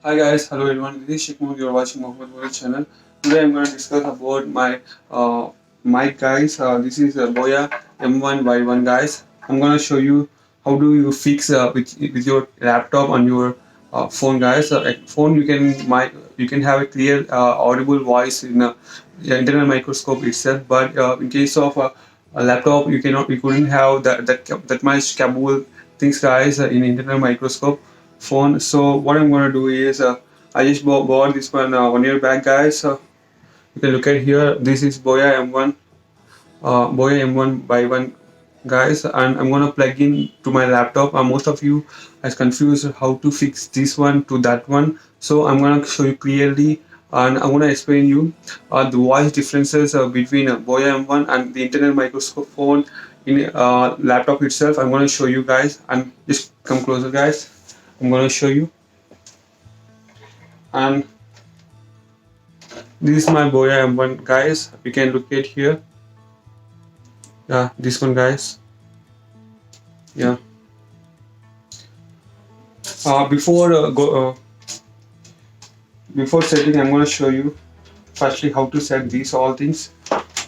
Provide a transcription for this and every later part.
Hi guys, hello everyone. This is Sheikh Mohammed. You're watching MOHAMMAD channel. Today I'm going to discuss about my mic guys. This is BOYA M1 Y1 guys. I'm going to show you how do you fix with your laptop on your phone guys. Like phone you can have a clear audible voice in internal microscope itself, but in case of a laptop you couldn't have that much capable things guys in internal microscope phone. So what I'm gonna do is I just bought this one 1 year back, guys. You can look at here. This is BOYA M1, BOYA M1 by one, guys, and I'm gonna plug in to my laptop. Most of you is confused how to fix this one to that one, so I'm gonna show you clearly. And I'm gonna explain you the voice differences between BOYA M1 and the internal microscope phone in laptop itself. I'm gonna show you guys, and just come closer, guys. I'm gonna show you. And this is my BOYA M1 guys. You can look at here. Yeah, this one guys. Yeah. Before setting, I'm gonna show you firstly how to set these all things.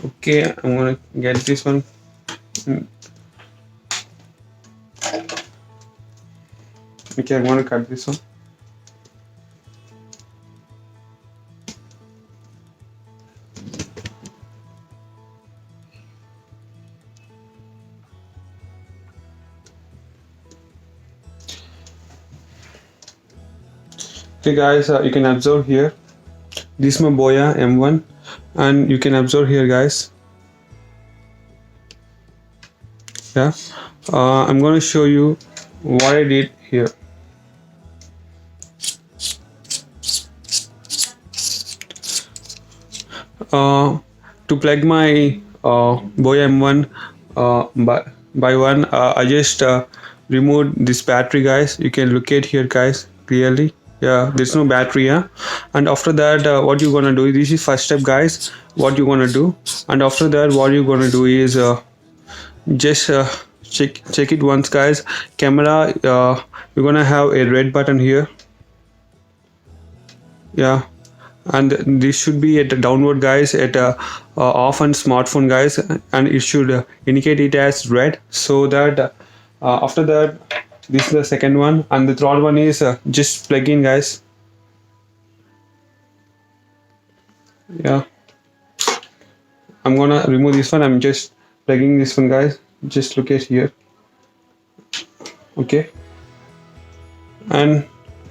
Okay, I'm gonna get this one. Okay, I'm gonna cut this one. Okay guys, you can observe here. This is my BOYA M1, and you can observe here, guys. Yeah, I'm gonna show you what I did here. To plug my BOYA M1 by one, I just removed this battery, guys. You can look at here, guys, clearly. Yeah, there's no battery. Yeah, and after that, what you're gonna do? This is first step, guys. What you're gonna do? And after that, what you're gonna do is just check it once, guys. Camera, you're gonna have a red button here. Yeah, and this should be at downward, guys, at off on smartphone, guys, and it should indicate it as red, so that after that, this is the second one, and the third one is just plug in, guys. Yeah, I'm gonna remove this one. I'm just plugging this one, guys. Just look at here. Okay, and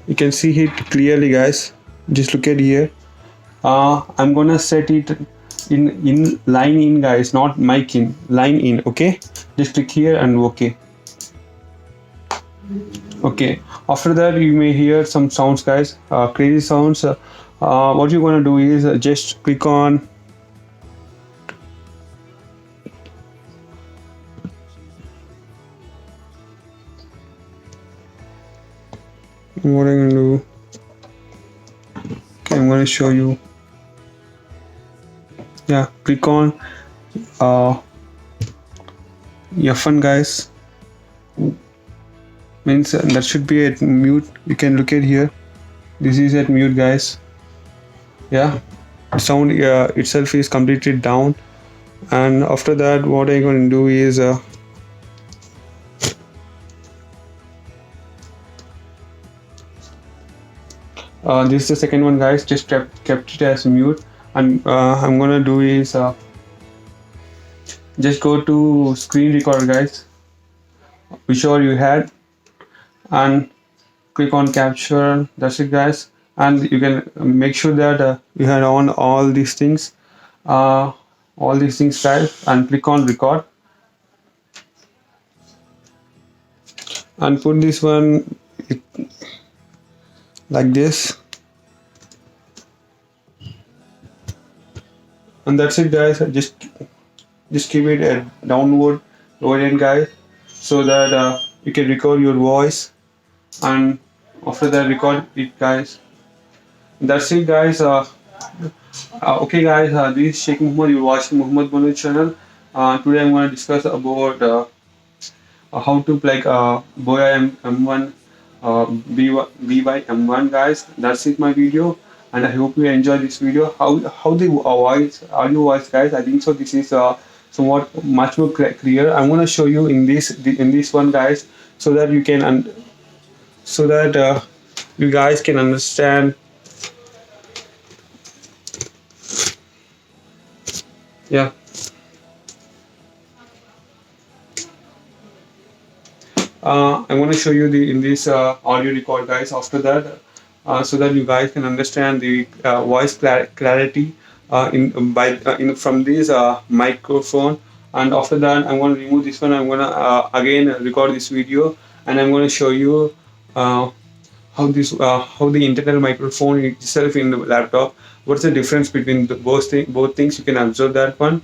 you can see it clearly, guys. Just look at here. I'm gonna set it in line in, guys, not mic in, line in. Okay, just click here and okay. Okay, after that you may hear some sounds, guys, crazy sounds. What you're gonna do is just click on what I'm gonna do. Okay, I'm gonna show you. Yeah, click on F1, guys. Means that should be at mute. You can look at here. This is at mute, guys. Yeah, the sound itself is completely down. And after that, what I'm going to do is this is the second one, guys. Just kept it as mute. And I'm gonna do is just go to screen recorder, guys, whichever you had, and click on capture. That's it, guys. And you can make sure that you had on all these things, guys, and click on record, and put this one like this, and that's it, guys. Just keep it at downward lower end, guys, so that you can record your voice, and after that record it, guys. That's it, guys. Okay, guys, this is Sheikh Mohammed. You're watching MOHAMMAD channel. Today I'm going to discuss about how to plug BOYA M1 BY-M1 guys. That's it my video, and I hope you enjoy this video. How the voice, audio voice guys, I think so this is somewhat much more clear. I'm gonna show you in this one guys, so that you can so that you guys can understand. Yeah. I'm going to show you in this audio record guys after that, so that you guys can understand the voice clarity from this microphone. And after that I'm going to remove this one. I'm going to again record this video, and I'm going to show you how the internal microphone itself in the laptop, what's the difference between both things. You can observe that one.